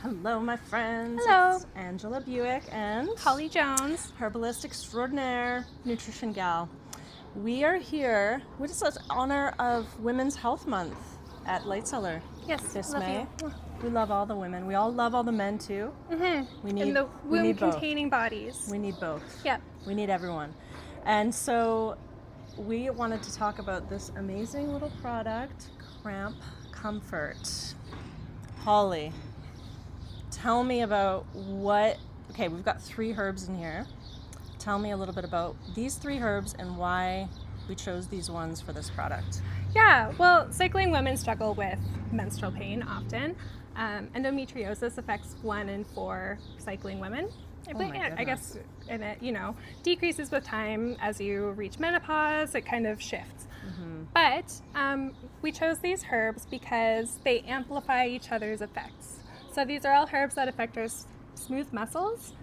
Hello, my friends. Hello. It's Angela Buick and Holly Jones. herbalist extraordinaire, nutrition gal. We are here. What is this honor of Women's Health Month at Light Cellar Yes, this love May. you. We love all the women. We all love all the men too. Mm-hmm. We need In the we need both. womb-containing bodies. We need both. Yep. We need everyone. And so we wanted to talk about this amazing little product, Cramp Comfort. Holly, tell me about okay, we've got 3 herbs in here. Tell me a little bit about these 3 herbs and why we chose these ones for this product. Yeah, well, cycling women struggle with menstrual pain often. Endometriosis affects 1 in 4 cycling women. I guess, and it, decreases with time as you reach menopause. It kind of shifts. Mm-hmm. But we chose these herbs because they amplify each other's effects. So these are all herbs that affect our smooth muscles,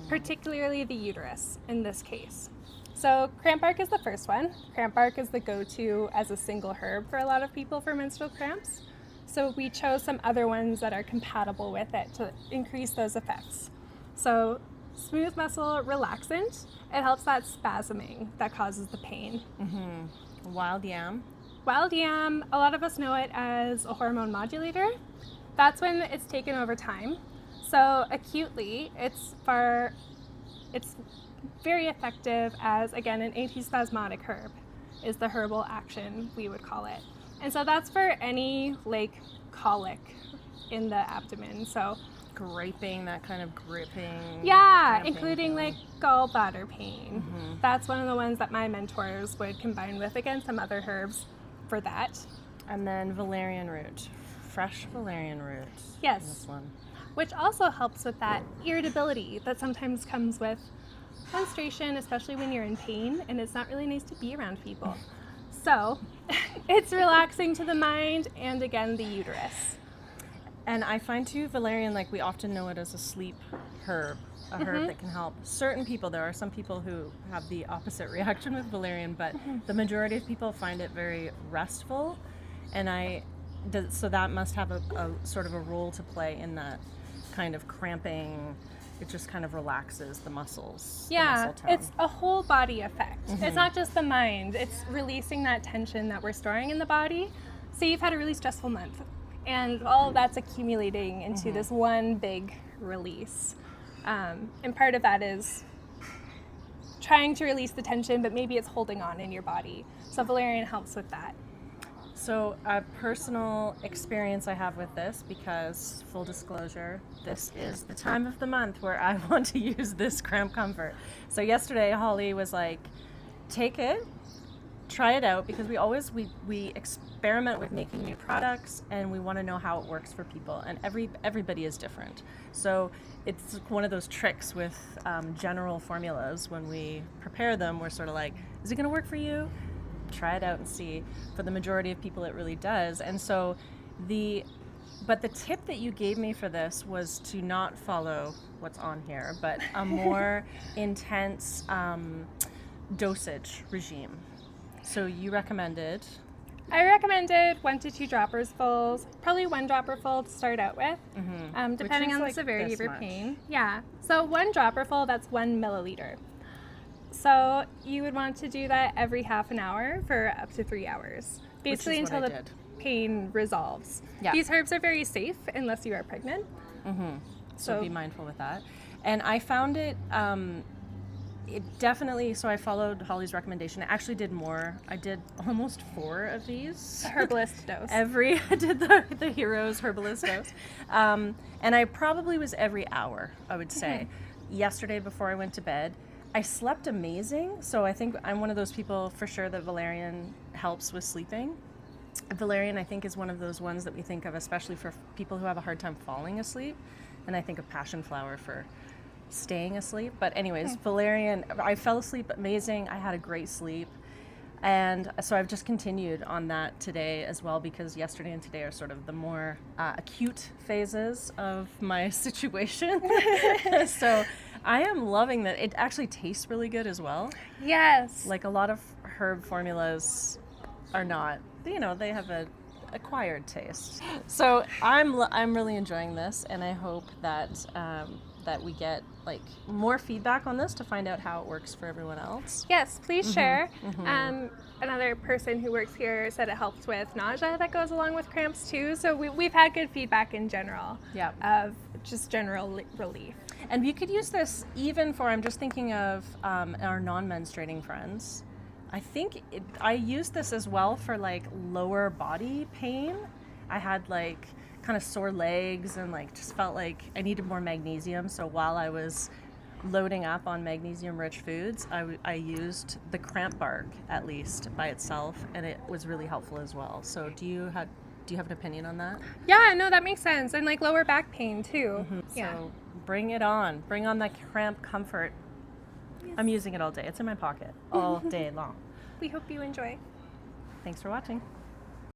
particularly the uterus in this case. So Cramp Bark is the first one. Cramp Bark is the go-to as a single herb for a lot of people for menstrual cramps. So we chose some other ones that are compatible with it to increase those effects. So smooth muscle relaxant, it helps that spasming that causes the pain. Mm-hmm. Wild yam. Wild yam, a lot of us know it as a hormone modulator. That's when it's taken over time. So acutely, it's very effective as, again, an antispasmodic herb is the herbal action, we would call it. And so that's for any colic in the abdomen. So Griping, that kind of gripping. yeah, cramping including feeling. gallbladder pain. Mm-hmm. That's one of the ones that my mentors would combine with, again, some other herbs for that. And then valerian root. Fresh valerian root. Yes. In this one. Which also helps with that irritability that sometimes comes with menstruation, especially when you're in pain, and it's not really nice to be around people. So it's relaxing to the mind and, again, the uterus. And I find too, valerian, we often know it as a sleep herb, a herb that can help certain people. There are some people who have the opposite reaction with valerian, but the majority of people find it very restful. And so that must have a sort of a role to play in that kind of cramping. It just kind of relaxes the muscles. Yeah, the muscle tone. it's a whole body effect. It's not just the mind. It's releasing that tension that we're storing in the body. So you've had a really stressful month, and all of that's accumulating into this one big release. And part of that is trying to release the tension, but maybe it's holding on in your body. So valerian helps with that. So a personal experience I have with this, because full disclosure, this is the time of the month where I want to use this Cramp Comfort. So yesterday Holly was like, take it, try it out, because we experiment with making new products and we want to know how it works for people, and everybody is different. So it's one of those tricks with general formulas. When we prepare them, we're sort of like, is it going to work for you? Try it out and see. For the majority of people, it really does. And so but the tip that you gave me for this was to not follow what's on here, but a more intense dosage regime. So you recommended? I recommended 1 to 2 droppers fulls, probably 1 dropper full to start out with, depending on the severity of your pain. Yeah, so 1 dropper full, that's 1 milliliter. So you would want to do that every half an hour for up to 3 hours, basically until the pain resolves. Yeah. These herbs are very safe unless you are pregnant. So be mindful with that. And I found it definitely, so I followed Holly's recommendation. I actually did more. I did almost 4 of these. Herbalist dose. I did the Heroes Herbalist dose. And I probably was every hour, I would say. Yesterday before I went to bed, I slept amazing, so I think I'm one of those people for sure that valerian helps with sleeping. Valerian, I think, is one of those ones that we think of, especially for people who have a hard time falling asleep, and I think of passion flower for staying asleep. But anyways, valerian, I fell asleep amazing. I had a great sleep, and so I've just continued on that today as well, because yesterday and today are sort of the more acute phases of my situation. So I am loving that. It actually tastes really good as well. Yes. A lot of herb formulas are not, they have a acquired taste. So I'm really enjoying this, and I hope that that we get like more feedback on this to find out how it works for everyone else. Yes, please share. Another person who works here said it helps with nausea that goes along with cramps too. So we've had good feedback in general of just general relief. And you could use this even for, I'm just thinking of our non-menstruating friends. I think I used this as well for like lower body pain. I had like kind of sore legs and like just felt like I needed more magnesium. So while I was loading up on magnesium-rich foods, I used the Cramp Bark at least by itself, and it was really helpful as well. So do you have an opinion on that? Yeah, no, that makes sense. And like lower back pain too. Yeah. So bring it on. Bring on the Cramp Comfort. Yes. I'm using it all day. It's in my pocket all day long. We hope you enjoy. Thanks for watching.